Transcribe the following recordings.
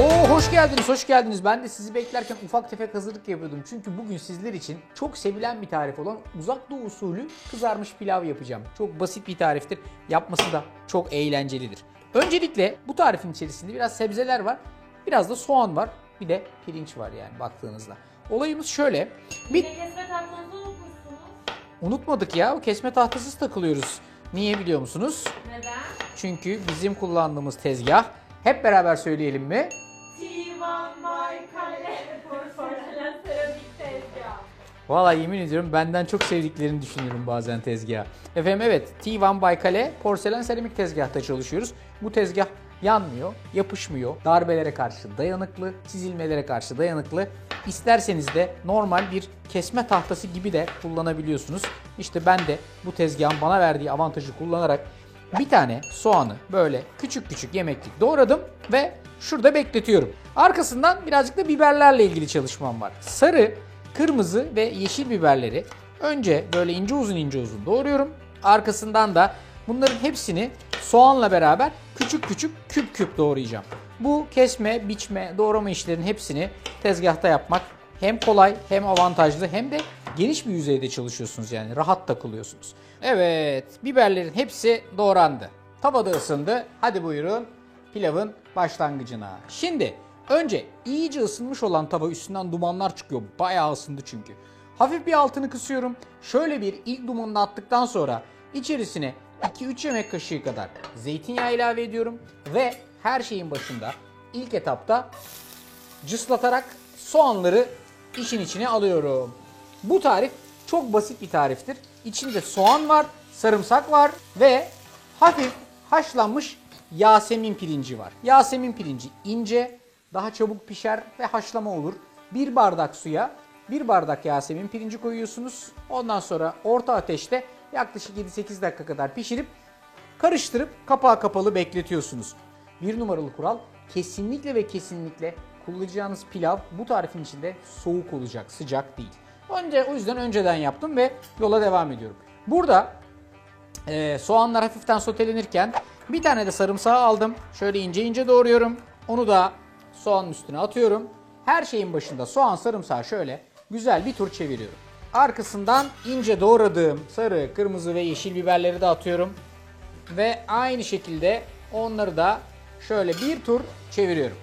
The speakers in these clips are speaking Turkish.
Oo, hoş geldiniz, hoş geldiniz. Ben de sizi beklerken ufak tefek hazırlık yapıyordum. Çünkü bugün sizler için çok sevilen bir tarif olan uzak doğu usulü kızarmış pilav yapacağım. Çok basit bir tariftir. Yapması da çok eğlencelidir. Öncelikle bu tarifin içerisinde biraz sebzeler var. Biraz da soğan var. Bir de pirinç var yani baktığınızda. Olayımız şöyle. Kesme tahtanızı unutmuşsunuz. Unutmadık ya. Kesme tahtasız takılıyoruz. Niye biliyor musunuz? Neden? Çünkü bizim kullandığımız tezgah, hep beraber söyleyelim mi? T1 Baykale porselen seramik tezgah. Vallahi yemin ediyorum benden çok sevdiklerini düşünüyorum bazen tezgahı. Efendim evet, T1 Baykale porselen seramik tezgahta çalışıyoruz. Bu tezgah yanmıyor, yapışmıyor, darbelere karşı dayanıklı, çizilmelere karşı dayanıklı. İsterseniz de normal bir kesme tahtası gibi de kullanabiliyorsunuz. İşte ben de bu tezgahın bana verdiği avantajı kullanarak bir tane soğanı böyle küçük küçük yemeklik doğradım ve şurada bekletiyorum. Arkasından birazcık da biberlerle ilgili çalışmam var. Sarı, kırmızı ve yeşil biberleri önce böyle ince uzun doğruyorum. Arkasından da bunların hepsini soğanla beraber küçük küçük küp küp doğrayacağım. Bu kesme, biçme, doğrama işlerinin hepsini tezgahta yapmak hem kolay hem avantajlı hem de geniş bir yüzeyde çalışıyorsunuz, yani rahat takılıyorsunuz. Evet, biberlerin hepsi doğrandı. Tavada ısındı. Hadi buyurun pilavın başlangıcına. Şimdi önce iyice ısınmış olan tava, üstünden dumanlar çıkıyor. Bayağı ısındı çünkü. Hafif bir altını kısıyorum. Şöyle bir ilk dumanını attıktan sonra içerisine 2-3 yemek kaşığı kadar zeytinyağı ilave ediyorum. Ve her şeyin başında ilk etapta cıslatarak soğanları işin içine alıyorum. Bu tarif çok basit bir tariftir. İçinde soğan var, sarımsak var ve hafif haşlanmış Yasemin pirinci var. Yasemin pirinci ince, daha çabuk pişer ve haşlama olur. Bir bardak suya 1 bardak Yasemin pirinci koyuyorsunuz. Ondan sonra orta ateşte yaklaşık 7-8 dakika kadar pişirip karıştırıp kapağı kapalı bekletiyorsunuz. Bir numaralı kural, kesinlikle ve kesinlikle kullanacağınız pilav bu tarifin içinde soğuk olacak, sıcak değil. O yüzden önceden yaptım ve yola devam ediyorum. Burada soğanlar hafiften sotelenirken bir tane de sarımsağı aldım. Şöyle ince ince doğruyorum. Onu da soğanın üstüne atıyorum. Her şeyin başında soğan, sarımsağı şöyle güzel bir tur çeviriyorum. Arkasından ince doğradığım sarı, kırmızı ve yeşil biberleri de atıyorum. Ve aynı şekilde onları da şöyle bir tur çeviriyorum.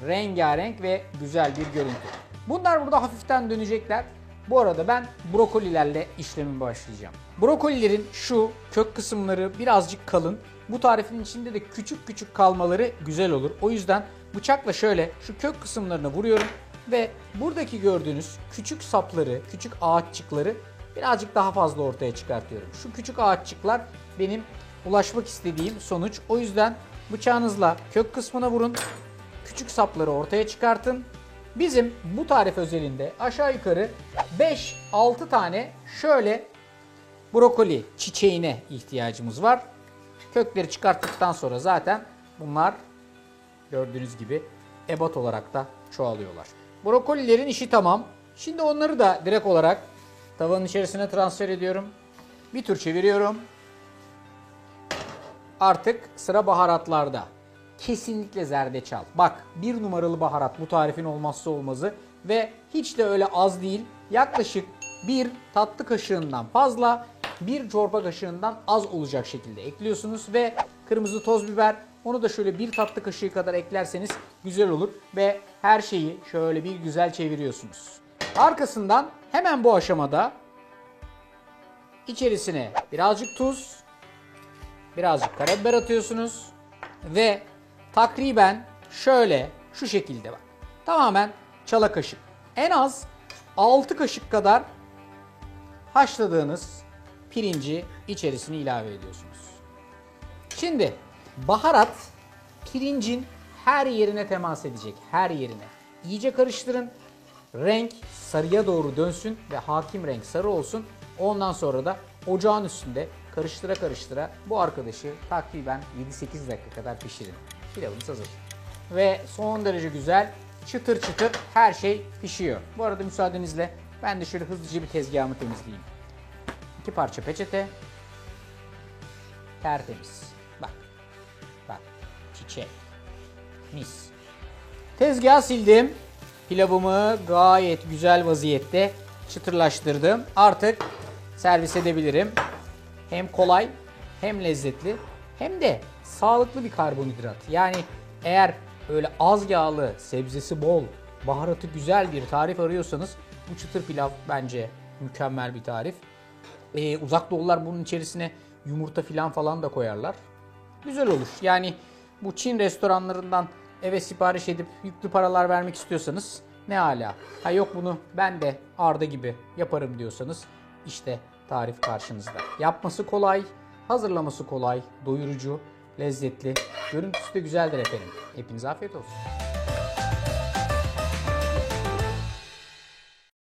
Rengarenk ve güzel bir görüntü. Bunlar burada hafiften dönecekler. Bu arada ben brokolilerle işlemime başlayacağım. Brokolilerin şu kök kısımları birazcık kalın. Bu tarifin içinde de küçük küçük kalmaları güzel olur. O yüzden bıçakla şöyle şu kök kısımlarına vuruyorum. Ve buradaki gördüğünüz küçük sapları, küçük ağaççıkları birazcık daha fazla ortaya çıkartıyorum. Şu küçük ağaççıklar benim ulaşmak istediğim sonuç. O yüzden bıçağınızla kök kısmına vurun. Küçük sapları ortaya çıkartın. Bizim bu tarif özelinde aşağı yukarı 5-6 tane şöyle brokoli çiçeğine ihtiyacımız var. Kökleri çıkarttıktan sonra zaten bunlar gördüğünüz gibi ebat olarak da çoğalıyorlar. Brokolilerin işi tamam. Şimdi onları da direkt olarak tavanın içerisine transfer ediyorum. Bir tur çeviriyorum. Artık sıra baharatlarda. Kesinlikle zerdeçal. Bak, bir numaralı baharat, bu tarifin olmazsa olmazı ve hiç de öyle az değil. Yaklaşık bir tatlı kaşığından fazla, bir çorba kaşığından az olacak şekilde ekliyorsunuz ve kırmızı toz biber, onu da şöyle bir tatlı kaşığı kadar eklerseniz güzel olur ve her şeyi şöyle bir güzel çeviriyorsunuz. Arkasından hemen bu aşamada içerisine birazcık tuz, birazcık karabiber atıyorsunuz ve takriben şöyle şu şekilde bak. Tamamen çala kaşık. En az 6 kaşık kadar haşladığınız pirinci içerisine ilave ediyorsunuz. Şimdi baharat pirincin her yerine temas edecek. Her yerine. İyice karıştırın. Renk sarıya doğru dönsün ve hakim renk sarı olsun. Ondan sonra da ocağın üstünde karıştıra karıştıra bu arkadaşı takriben 7-8 dakika kadar pişirin. Pilavımız hazır. Ve son derece güzel, çıtır çıtır her şey pişiyor. Bu arada müsaadenizle ben de şöyle hızlıca bir tezgahımı temizleyeyim. 2 parça peçete. Tertemiz. Bak. Bak. Çiçek. Mis. Tezgahı sildim. Pilavımı gayet güzel vaziyette çıtırlaştırdım. Artık servis edebilirim. Hem kolay, hem lezzetli, hem de sağlıklı bir karbonhidrat. Yani eğer öyle az yağlı, sebzesi bol, baharatı güzel bir tarif arıyorsanız bu çıtır pilav bence mükemmel bir tarif. Uzak Doğulular bunun içerisine yumurta falan da koyarlar. Güzel olur. Yani bu Çin restoranlarından eve sipariş edip yüklü paralar vermek istiyorsanız ne âlâ. Ha yok bunu ben de Arda gibi yaparım diyorsanız işte tarif karşınızda. Yapması kolay, hazırlaması kolay, doyurucu, lezzetli, görüntüsü de güzeldir efendim. Hepinize afiyet olsun.